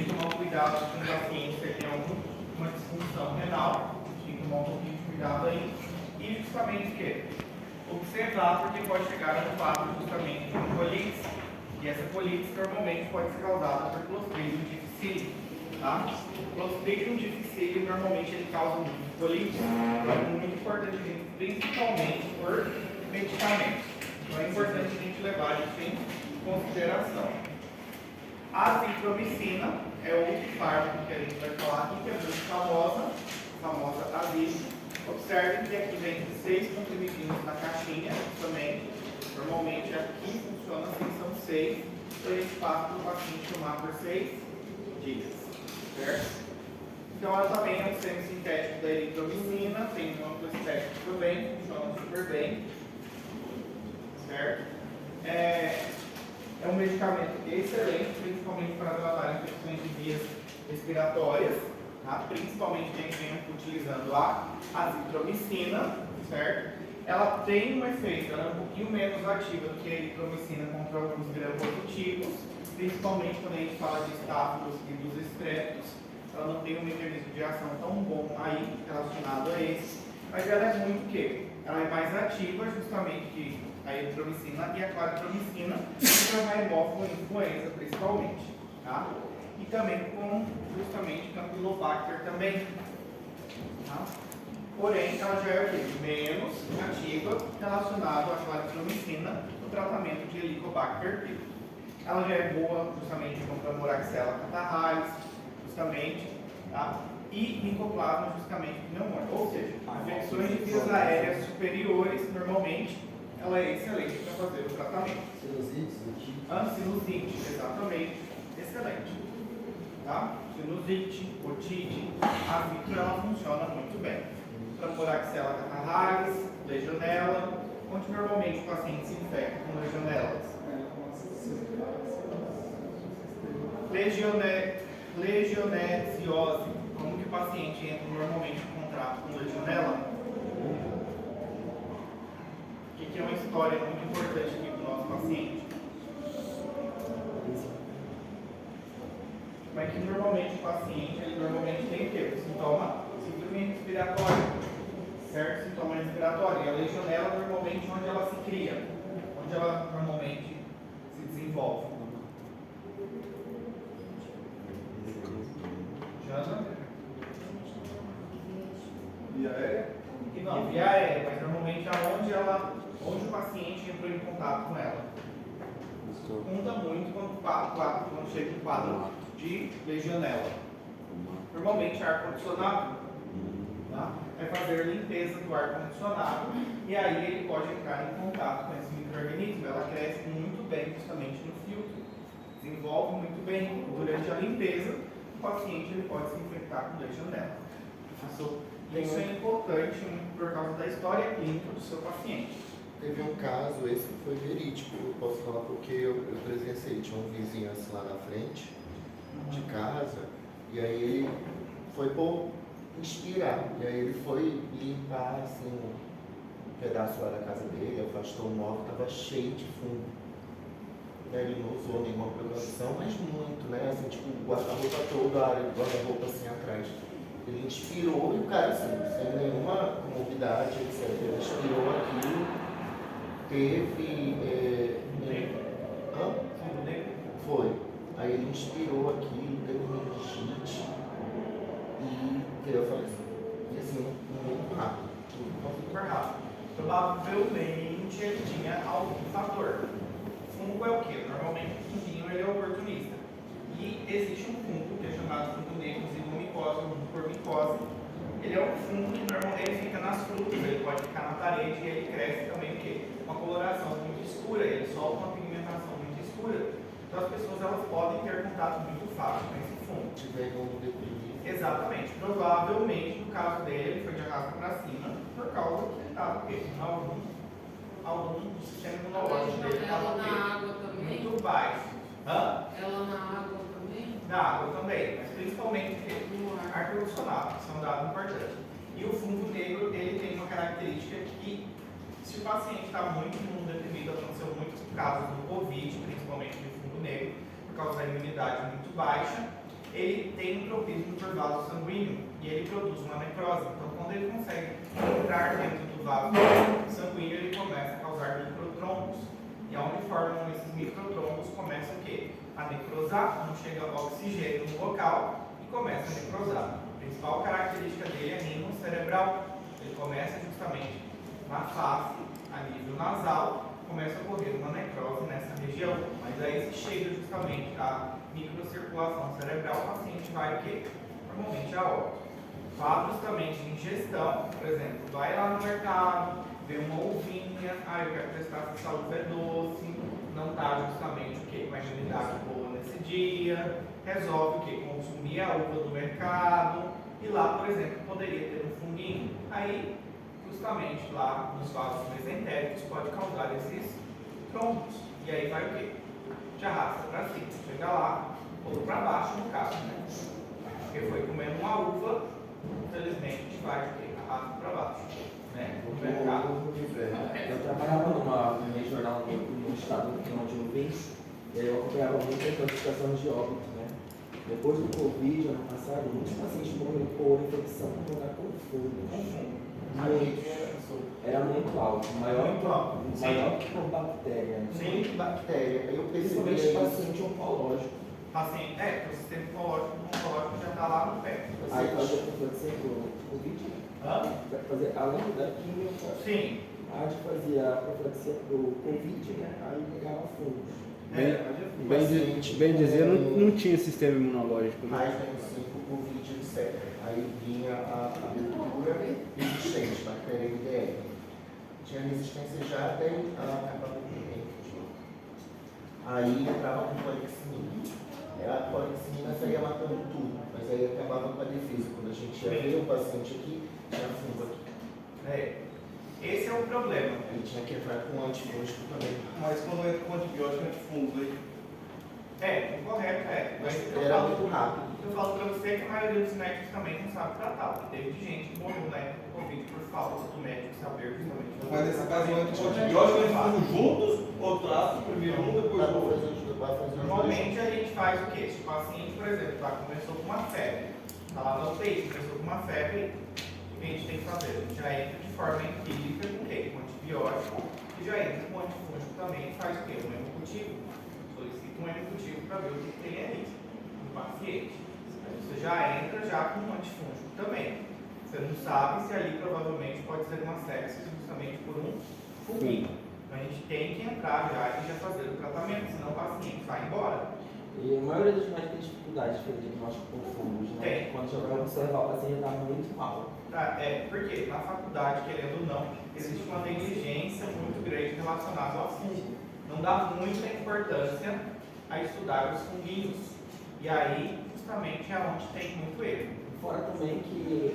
tomar cuidado com o paciente que tem alguma disfunção renal, tem que tomar um pouquinho de cuidado aí. E justamente o quê? Observar, porque pode chegar a um quadro justamente de colite, e essa colite normalmente pode ser causada por Clostridium difficile, tá? Clostridium difficile normalmente ele causa colite, então é muito importante, principalmente por medicamentos. Então é importante a gente levar isso em consideração. A azitromicina é outro fármaco que a gente vai falar aqui, que é muito famosa azitro. Observem que aqui vem 6 comprimidinhos na caixinha também. Normalmente aqui funciona assim, são 6. Então a gente passa para o paciente tomar por 6 dias. Certo? Então ela também é um semissintético da eritromicina, tem um amplo espectro também, funciona super bem. Certo? É um medicamento excelente, principalmente para tratar infecções de vias respiratórias. Tá? Principalmente quem vem utilizando a azitromicina, certo? Ela tem um efeito, ela é um pouquinho menos ativa do que a eritromicina contra alguns gram-positivos, principalmente quando a gente fala de estáfilos e dos estrépitos. Ela não tem um mecanismo de ação tão bom aí relacionado a esse, mas ela é muito o quê? Ela é mais ativa justamente que a eritromicina e a claritromicina contra hemófilo e influenza principalmente, tá? E também com justamente Campylobacter também. Tá? Porém, ela já é menos ativa relacionada à claritromicina no tratamento de Helicobacter pylori. Ela já é boa justamente contra Moraxella catarrhalis, justamente, tá? E Mycoplasma justamente pneumônio. Ou seja, infecções de vias aéreas superiores, normalmente, ela é excelente para fazer o tratamento. Sinusite, exatamente, excelente. Tá? Sinusite, otite, a vitro ela funciona muito bem. Para Moraxella catarrhalis, legionela, onde normalmente o paciente se infecta com legionelas. Legioneliose, como que o paciente entra normalmente em contato com legionela? Que é uma história muito importante aqui para o nosso paciente. Mas que normalmente o paciente, ele normalmente tem o quê? Sintoma? Síndrome respiratória, certo? Sintoma respiratório. E a legionela normalmente onde ela se cria, onde ela normalmente se desenvolve. Jana? Via aérea? Não, via aérea, mas normalmente onde o paciente entrou em contato com ela. Conta muito quando chega um quadro de legionela. Normalmente ar-condicionado, tá? Vai fazer limpeza do ar-condicionado e aí ele pode entrar em contato com esse micro-organismo. Ela cresce muito bem justamente no filtro, desenvolve muito bem. Durante a limpeza, o paciente ele pode se infectar com legionela. Isso é importante por causa da história clínica do seu paciente. Teve um caso, esse foi verídico, eu posso falar porque eu presenciei, tinha um vizinho assim lá na frente de casa, e aí ele foi por inspirar, e aí ele foi limpar assim um pedaço lá da casa dele, afastou o móvel, estava cheio de fungo. E aí ele não usou nenhuma prevenção, mas muito, né? Assim, tipo, o guarda-roupa todo, a área do guarda-roupa assim atrás. Ele inspirou e o cara assim, sem nenhuma comorbidade, etc. Ele inspirou aquilo, teve. Foi. Aí ele inspirou aquilo, teve meningite e veio a falecer. E assim, muito rápido. Super rápido. Provavelmente ele tinha algum fator. Fungo é o quê? Normalmente o funguinho ele é oportunista. E existe um fungo que é chamado fungo negro, zigomicose ou formicose. Ele é um fungo que normalmente ele fica nas frutas, ele pode ficar na parede e ele cresce também o quê? Uma coloração muito escura, ele solta uma pigmentação muito escura. Então as pessoas elas podem ter contato muito fácil com esse fungo. Tiver como deprimido. Exatamente. Provavelmente, no caso dele, ele foi de arrasto para cima por causa que ele estava algum sistema imunológico dele estava muito baixo. Ela na água também? Na água também, mas principalmente no ar-condicionado, isso é um dado importante. E o fungo negro, ele tem uma característica que, se o paciente está muito imunodeprimido, aconteceu muitos casos do Covid, principalmente do fungo negro, por causa da imunidade muito baixa, ele tem um tropismo por vaso sanguíneo e ele produz uma necrose. Então, quando ele consegue entrar dentro do vaso sanguíneo, ele começa a causar microtrombos. E onde formam esses microtrombos, começa o quê? A necrosar, não chega oxigênio no local e começa a necrosar. A principal característica dele é rímel cerebral. Ele começa justamente na face, a nível nasal, começa a ocorrer uma necrose nessa região. Mas aí, se chega justamente a microcirculação cerebral, o paciente vai o quê? Normalmente a óbito. Quadros também de ingestão, por exemplo, vai lá no mercado, vê uma uvinha, eu quero testar se essa uva é doce, não está justamente o quê? Com a imunidade boa nesse dia, resolve o quê? Consumir a uva do mercado, e lá, por exemplo, poderia ter um funguinho. Aí, justamente lá nos vasos mesentéricos, pode causar esses trombos. E aí vai o quê? Te arrasta para cima, chega lá, ou para baixo no caso, né? Porque foi comendo uma uva, infelizmente vai o quê? Arrasta para baixo, né? No mercado. Eu trabalhava numa regional no estado onde eu vim, e aí eu acompanhava muitas notificações de óbito, né? Depois do Covid, ano passado, muitos pacientes morreram por infecção pulmonar com fungo. Era muito alto, maior que uma bactéria. Sim, bactéria. Eu percebi Principalmente isso. paciente oncológico. Paciente, porque o sistema oncológico já está lá no pé. Aí fazer profecia pro Covid, além da quimio, Sim. a gente fazia a profilaxia pro Covid, né? Aí pegava fungos. Bem dizer, não tinha sistema imunológico. Né? Mais bem 5 Covid, etc. Aí vinha a abertura resistente, bactéria MDR. Tinha resistência já, daí acabava com o tempo. Aí entrava com poliximina. A poliximina saía matando tudo, mas aí acabava com a defesa. Quando a gente ia ver o paciente aqui, tinha fungo aqui. Esse é o problema. Aí tinha que entrar com antifúngico também. Mas quando entra com antibiótico, antifungo, aí O correto é. Mas Era muito rápido. eu falo pra você que a maioria dos médicos também não sabe tratar. Porque teve gente que morreu na época do Covid por falta do médico saber justamente. mas nesse caso, entra com antibiótico e antifungo juntos, ou trata primeiro um, depois o outro? Normalmente a gente faz o quê? Se o paciente, por exemplo, começou com uma febre, está lá no UTI, começou com uma febre, o que a gente tem que fazer? A gente já entra de forma empírica com o quê? Com antibiótico, e já entra com antifúngico também, faz o quê? Um hemocutivo. Solicita um hemocutivo para ver o que tem ali no paciente. Aí você já entra já com um antifúngico também. Você não sabe se ali provavelmente pode ser uma sepsis justamente por um fungo. Então a gente tem que entrar já e já fazer o tratamento, senão o paciente vai embora. E a maioria dos médicos tem dificuldade de fazer diagnóstico com fungos, né? Tem. Quando já vai observar, o paciente está muito mal. Porque na faculdade, querendo ou não, existe uma negligência muito grande relacionada ao fungo. Não dá muita importância a estudar os funguinhos. E aí, justamente, é onde tem muito erro. Fora também que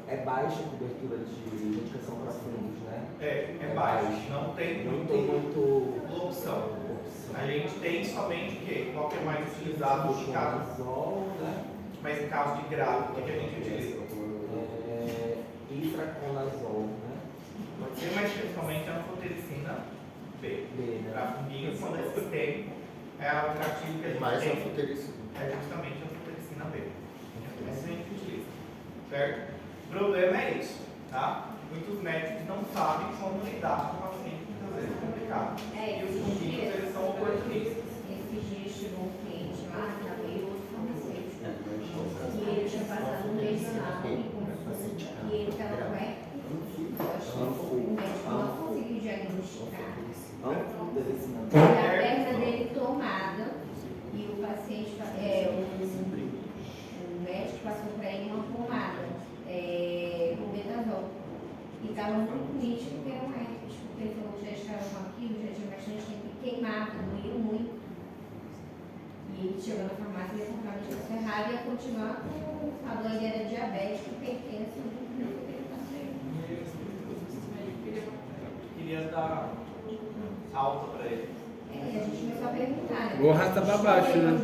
é baixa a cobertura de medicação para fungos, né? É baixo, não tem muito opção. A gente tem somente o quê? Qual que é mais utilizado em caso? Itraconazol, né? Mas em caso de grave, o que a gente utiliza? Itraconazol, né? Pode ser, mas principalmente a anfotericina B. B, Para né? funguinho, quando é sistêmico, é o gatilho que a gente Mais tem. anfotericina. É justamente a anfotericina B. Essa a gente utiliza, certo? O problema é isso, tá? Muitos médicos não sabem como lidar com o paciente, muitas vezes é complicado. E os funguinhos, eles são oportunistas. Esses dias chegou um cliente lá, que estava em outro farmacêutico, e ele tinha passado um medicinal e ele estava com o médico não conseguiu diagnosticar. E a perna dele tomada, e o paciente, o médico passou para ele uma pomada com betazol. E estava muito nítido que era um herpes, porque ele falou que já estava com aquilo, já tinha bastante tempo e queimava, doía muito. E ele chegou na farmácia e ia comprar medicação errada e ia continuar com a dor, ele era diabético, hipertenso, não foi Queria dar alta para ele. a gente começou a perguntar, né? Ou arrasta pra baixo, né? A gente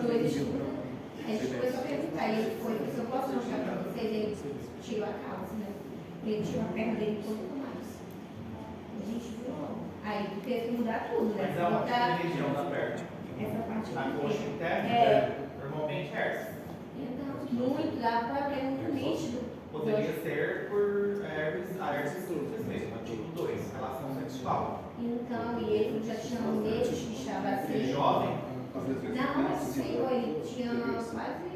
começou a perguntar, e ele foi, se eu posso mostrar para vocês, ele tirou a calça, né? Ele tirou a perna dele um pouco mais. A gente viu logo. Aí teve que mudar tudo, né? Mas é uma região da perna. Essa parte A aqui. coxa interna, É. normalmente normalmente herpes. Então, muito, dá para ver muito nítido. Poderia ser por herpes simples mesmo, tipo 2, relação sexual. Então, e ele já tinha um mês que estava Ele assim. jovem, Não, senhor, ele tinha quase,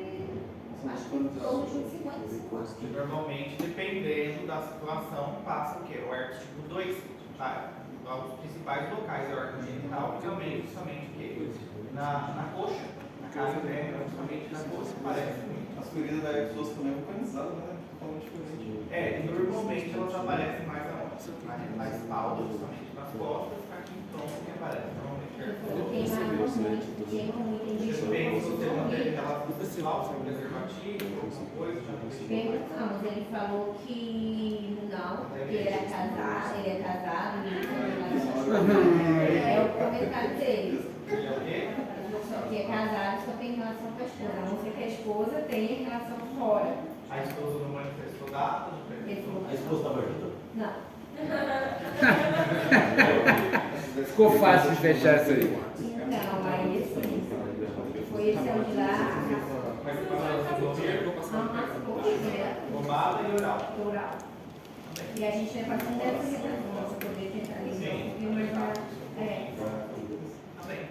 acho que em torno de 55 anos. que normalmente, dependendo da situação, passa o quê? O herpes tipo 2, tá? Os principais locais do órgão genital, também justamente o quê? Na coxa, na casa dela, justamente na coxa, parece muito. As feridas da pessoas também localizadas, né? Totalmente diferente. E normalmente elas aparecem mais aonde? Na espalda, justamente nas costas, aqui em tronco que aparece normalmente herpes. Queima muito, tem gente Depende se você não tem que relação sexual, com preservativo, alguma coisa, já não sei. perguntamos, ele falou que não, que ele é casado, ele é o comentário dele. Ele é o quê? Só que é casado, só tem relação com a esposa. A não ser que a esposa tenha relação fora. A esposa não manifestou data, não Ele falou A esposa estava junto? não. Ficou fácil de fechar isso aí. Então, aí assim, foi esse ano de lá, Mas quando ela se envolver, bombada e oral. oral. E a gente vai passando dessa redação para poder tentar ligar um pouquinho mais pra. Também,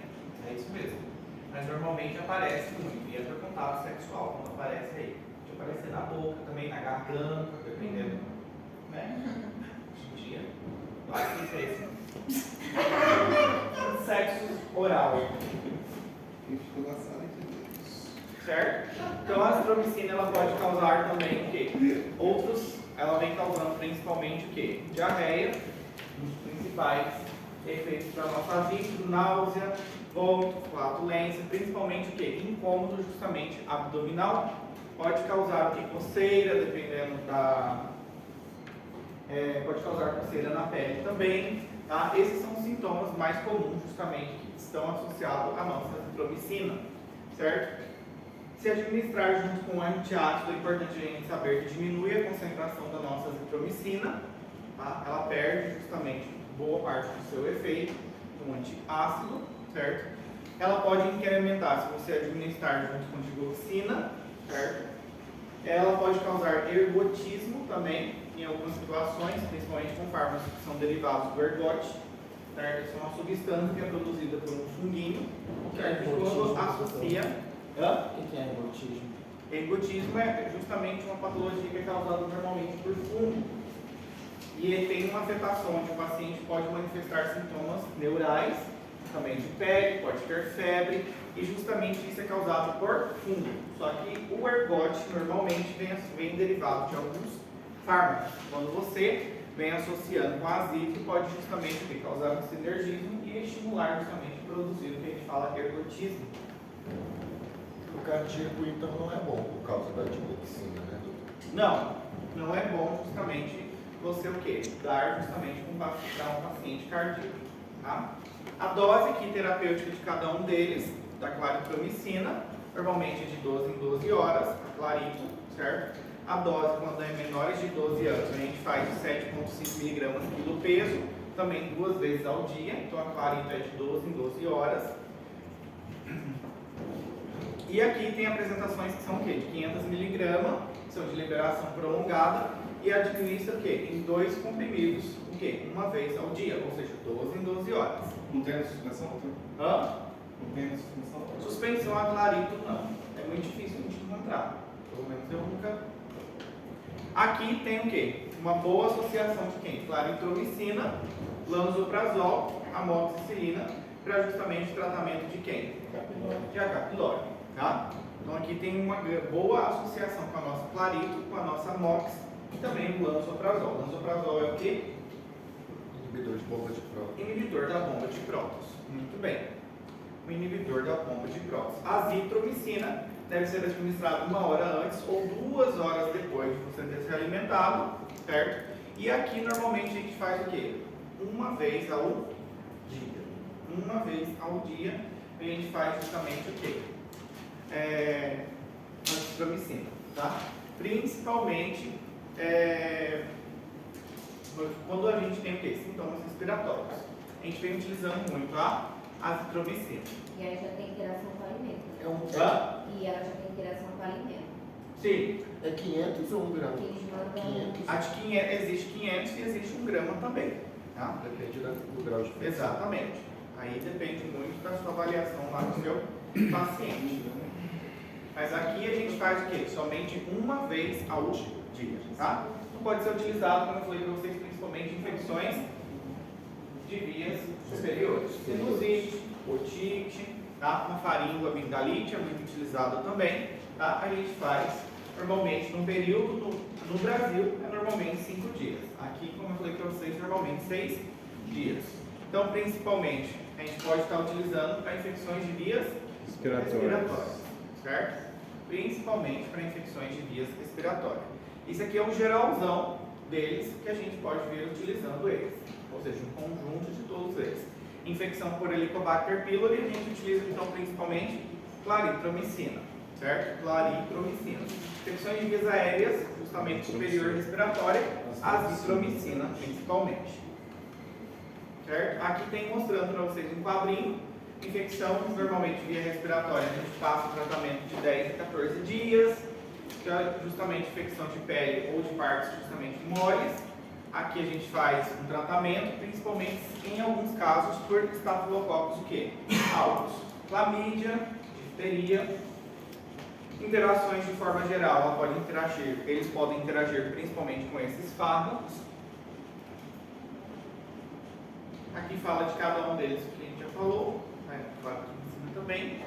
é isso mesmo. Mas normalmente aparece muito, e é por contato sexual, quando aparece aí. Pode aparecer na boca, também na garganta, dependendo, né? Hoje em dia, claro que é esse. Sexo oral. Certo? Então a azitromicina ela pode causar também o quê? Ela vem causando principalmente o quê? Diarreia, um dos principais efeitos para nossa azítro, náusea, vômito, flatulência, principalmente o quê? Incômodo justamente abdominal. Pode causar o quê? Coceira, dependendo da... pode causar coceira na pele também. Tá? Esses são os sintomas mais comuns justamente que estão associados à nossa azitromicina, certo? Se administrar junto com o antiácido, é importante a gente saber que diminui a concentração da nossa azitromicina, tá? Ela perde justamente boa parte do seu efeito do antiácido, certo? Ela pode incrementar se você administrar junto com digoxina, certo? Ela pode causar ergotismo também, em algumas situações, principalmente com fármacos que são derivados do ergote, certo? Essa é uma substância que é produzida por um funguinho, certo? Quando associa... O que é ergotismo? Ergotismo é justamente uma patologia que é causada normalmente por fungo. E ele tem uma afetação onde o paciente pode manifestar sintomas neurais, também de pele, pode ter febre, e justamente isso é causado por fungo. Só que o ergote normalmente vem derivado de alguns fármacos. Quando você vem associando com a azítro, pode justamente causar um sinergismo e estimular justamente a produzir o que a gente fala ergotismo. O cardíaco, então, não é bom por causa da digoxina, né, doutor? Não é bom justamente você o quê? Dar justamente para um paciente cardíaco, tá? A dose aqui terapêutica de cada um deles, da claritromicina, normalmente é de 12 em 12 horas, a clarito, certo? A dose, quando é menores de 12 anos, a gente faz de 7,5 mg quilo peso, também 2 vezes ao dia, então a clarito é de 12 em 12 horas. E aqui tem apresentações que são o quê? De 500 mg, são de liberação prolongada, e administra o quê? Em 2 comprimidos, o quê? Uma vez ao dia, ou seja, 12 em 12 horas. Não tem suspensão, doutor? Hã? Não tem suspensão? Suspensão a clarito não. É muito difícil a gente encontrar. Pelo menos eu nunca. Aqui tem o quê? Uma boa associação de quem? Claritromicina, lansoprazol, amoxicilina, para justamente o tratamento de quem? De H. pylori. Tá? Então aqui tem uma boa associação com a nossa clarito, com a nossa mox e também o lansoprazol. O lansoprazol é o quê? Inibidor de bomba de próton. Inibidor da bomba de prótons. Muito bem. O inibidor da bomba de prótons. A azitromicina deve ser administrada 1 hora antes ou 2 horas depois de você ter se alimentado, certo? E aqui normalmente a gente faz o quê? Uma vez ao dia. Uma vez ao dia a gente faz justamente o quê? Azitromicina, tá? Principalmente quando a gente tem o quê? Sintomas respiratórios. A gente vem utilizando muito a azitromicina. E aí já tem interação com o alimento. É, um, E ela já tem interação com o alimento. Sim, é 500 ou 1 grama? Que eles mandam. 500. a de 500, existe 500 e existe 1 grama também. Tá? Depende do grau de infecção. Exatamente. Aí depende muito da sua avaliação lá do seu paciente. Mas aqui a gente faz o quê? Somente uma vez ao dia, tá? Não pode ser utilizado, como eu falei para vocês, principalmente em infecções de vias superiores. Sinusite, otite, tá? Uma faringe, amigdalite é muito utilizada também, tá? A gente faz normalmente num período, no Brasil, é normalmente 5 dias. Aqui, como eu falei para vocês, normalmente 6 dias. Então, principalmente, a gente pode estar utilizando para infecções de vias respiratórias, certo? Principalmente para infecções de vias respiratórias. Isso aqui é um geralzão deles que a gente pode vir utilizando eles, ou seja, um conjunto de todos eles. Infecção por Helicobacter pylori, a gente utiliza então principalmente claritromicina, certo? Claritromicina. Infecções de vias aéreas, justamente superior respiratória, azitromicina principalmente. Certo? Aqui tem mostrando para vocês um quadrinho. Infecção, normalmente via respiratória, a gente passa o tratamento de 10 a 14 dias, que é justamente infecção de pele ou de partes justamente moles. Aqui a gente faz um tratamento, principalmente em alguns casos por estafilococos o quê? Altos. Clamídia, difteria, interações de forma geral, ela pode interagir, eles podem interagir principalmente com esses fármacos. Aqui fala de cada um deles que a gente já falou, né? Claro que em cima também,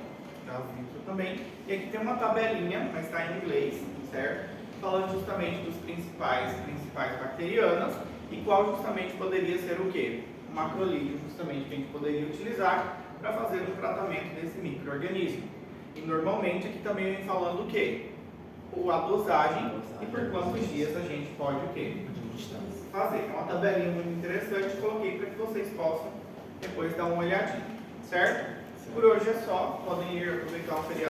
da vítrea também. E aqui tem uma tabelinha, mas está em inglês, certo? Falando justamente dos principais bacterianas e qual justamente poderia ser o quê? O macrolídeo, justamente, que a gente poderia utilizar para fazer um tratamento desse micro-organismo. E normalmente aqui também vem falando o quê? A dosagem e por quantos dias a gente pode o quê? Fazer. É uma tabelinha muito interessante, coloquei para que vocês possam depois dar uma olhadinha, certo? Por hoje é só, podem ir aproveitar o feriado.